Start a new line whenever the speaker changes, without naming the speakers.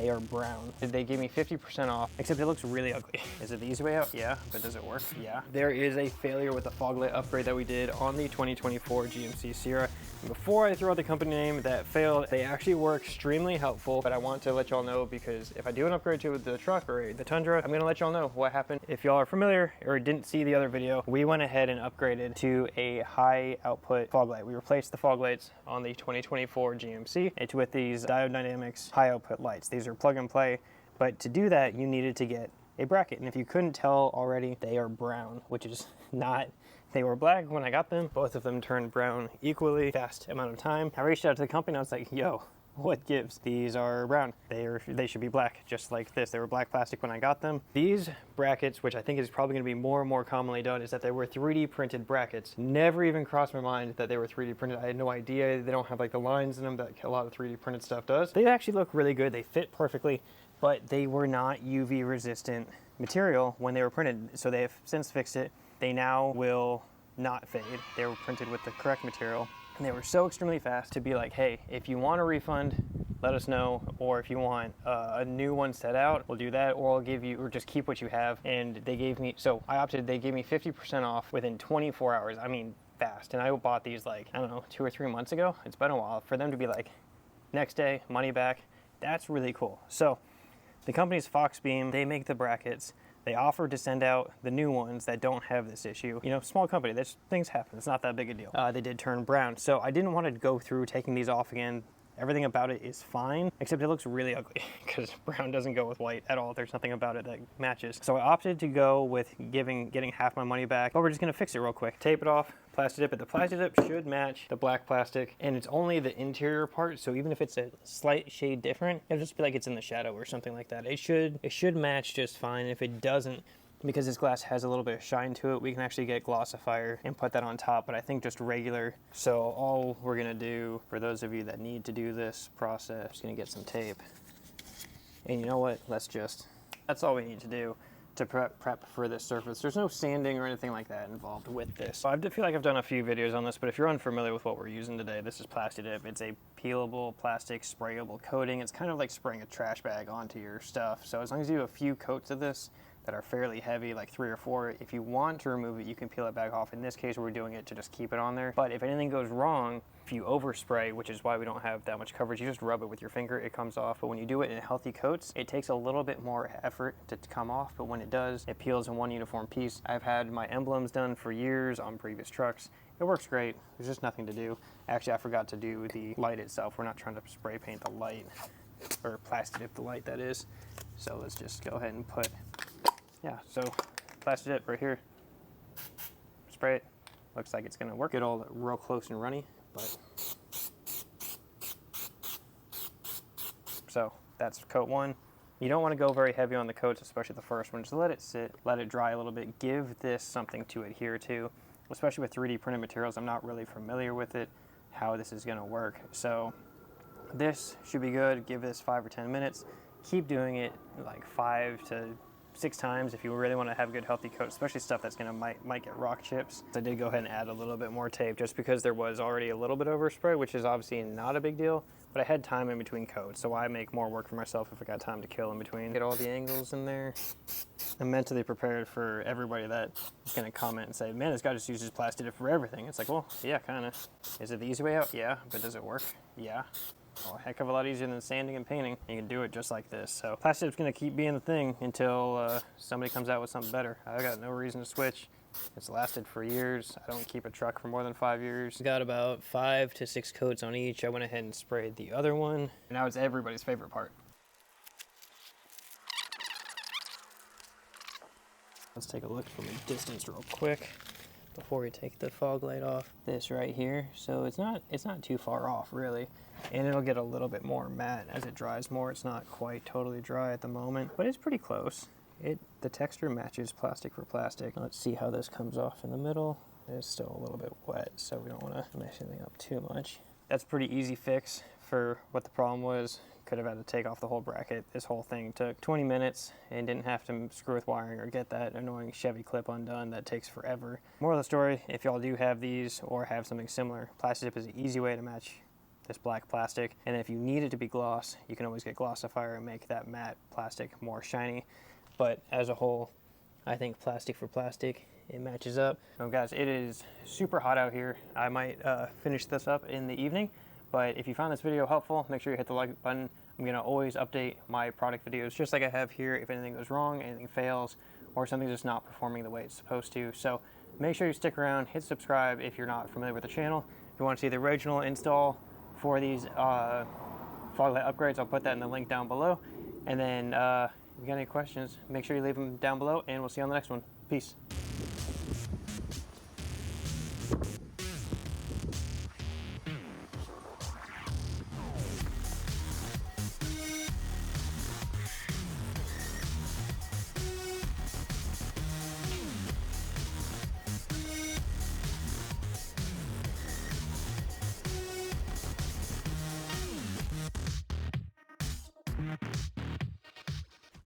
they are brown. They gave me 50% off, except it looks really ugly. Is it the easy way out? Yeah, but does it work? Yeah. There is a failure with the fog light upgrade that we did on the 2024 GMC Sierra. And before I throw out the company name that failed, they actually were extremely helpful, but I want to let y'all know because if I do an upgrade to the truck or the Tundra, I'm gonna let y'all know what happened. If y'all are familiar or didn't see the other video, we went ahead and upgraded to a high output fog light. We replaced the fog lights on the 2024 GMC. It's with these Diode Dynamics high output lights. These are plug and play, but to do that, you needed to get a bracket. And if you couldn't tell already, they are brown, which is not, they were black when I got them. Both of them turned brown equally fast amount of time. I reached out to the company and I was like, yo, what gives? These are brown. They should be black, just like this. They were black plastic when I got them. These brackets, which I think is probably gonna be more and more commonly done, is that they were 3D printed brackets. Never even crossed my mind that they were 3D printed. I had no idea. They don't have like the lines in them that a lot of 3D printed stuff does. They actually look really good. They fit perfectly, but they were not UV resistant material when they were printed. So they have since fixed it. They now will not fade. They were printed with the correct material. And they were so extremely fast to be like, hey, if you want a refund, let us know. Or if you want a new one set out, we'll do that. Or I'll give you, or just keep what you have. And they gave me, so I opted, they gave me 50% off within 24 hours. I mean, fast. And I bought these like, I don't know, 2 or 3 months ago. It's been a while. For them to be like, next day, money back, that's really cool. So the company's Foxbeam, they make the brackets. They offered to send out the new ones that don't have this issue. You know, small company, things happen. It's not that big a deal. They did turn brown. So I didn't want to go through taking these off again. Everything about it is fine, except it looks really ugly because brown doesn't go with white at all. There's nothing about it that matches. So I opted to go with getting half my money back, but we're just gonna fix it real quick. Tape it off, Plasti Dip it. The Plasti Dip should match the black plastic, and it's only the interior part, so even if it's a slight shade different, it'll just be like it's in the shadow or something like that. It should match just fine. If it doesn't, because this glass has a little bit of shine to it, we can actually get glossifier and put that on top, but I think just regular. So all we're gonna do, for those of you that need to do this process, just gonna get some tape. And you know what, that's all we need to do to prep for this surface. There's no sanding or anything like that involved with this. So I feel like I've done a few videos on this, but if you're unfamiliar with what we're using today, this is Plasti Dip. It's a peelable plastic sprayable coating. It's kind of like spraying a trash bag onto your stuff. So as long as you do a few coats of this that are fairly heavy, like 3 or 4, if you want to remove it, you can peel it back off. In this case, we're doing it to just keep it on there. But if anything goes wrong, if you overspray, which is why we don't have that much coverage, you just rub it with your finger, it comes off. But when you do it in healthy coats, it takes a little bit more effort to come off, but when it does, it peels in one uniform piece. I've had my emblems done for years on previous trucks. It works great. There's just nothing to do. Actually, I forgot to do the light itself. We're not trying to spray paint the light, or Plasti Dip the light, that is. So let's just go ahead and put, yeah, so Plasti Dip right here. Spray it. Looks like it's gonna work. Get all real close and runny, but. So that's coat 1. You don't wanna go very heavy on the coats, especially the first one. Just let it sit, let it dry a little bit. Give this something to adhere to, especially with 3D printed materials. I'm not really familiar with it, how this is gonna work. So this should be good. Give this 5 or 10 minutes. Keep doing it like 5 to 6 times if you really want to have good healthy coat, especially stuff that's gonna might get rock chips. So I did go ahead and add a little bit more tape just because there was already a little bit overspray, which is obviously not a big deal, but I had time in between coats, so I make more work for myself if I got time to kill in between. Get all the angles in there. I'm mentally prepared for everybody that is gonna comment and say, man, this guy just uses Plasti Dip for everything. It's like, well, yeah, kinda. Is it the easy way out? Yeah, but does it work? Yeah. Oh, a heck of a lot easier than sanding and painting. You can do it just like this. So Plasti Dip's gonna keep being the thing until somebody comes out with something better. I got no reason to switch. It's lasted for years. I don't keep a truck for more than 5 years. Got about 5 to 6 coats on each. I went ahead and sprayed the other one. Now it's everybody's favorite part. Let's take a look from a distance real quick before we take the fog light off. This right here, so it's not too far off really, and it'll get a little bit more matte as it dries more. It's not quite totally dry at the moment, but it's pretty close. The texture matches plastic for plastic. Let's see how this comes off in the middle. It's still a little bit wet, so we don't want to mess anything up too much. That's a pretty easy fix for what the problem was. Could have had to take off the whole bracket. This whole thing took 20 minutes and didn't have to screw with wiring or get that annoying Chevy clip undone that takes forever. Moral of the story, if y'all do have these or have something similar, Plasti Dip is an easy way to match this black plastic. And then if you need it to be gloss, you can always get glossifier and make that matte plastic more shiny. But as a whole, I think plastic for plastic, it matches up. So guys, it is super hot out here. I might finish this up in the evening, but if you found this video helpful, make sure you hit the like button. I'm gonna always update my product videos just like I have here if anything goes wrong, anything fails, or something's just not performing the way it's supposed to. So make sure you stick around, hit subscribe if you're not familiar with the channel. If you want to see the original install for these fog light upgrades, I'll put that in the link down below. And then if you got any questions, make sure you leave them down below, and we'll see you on the next one. Peace.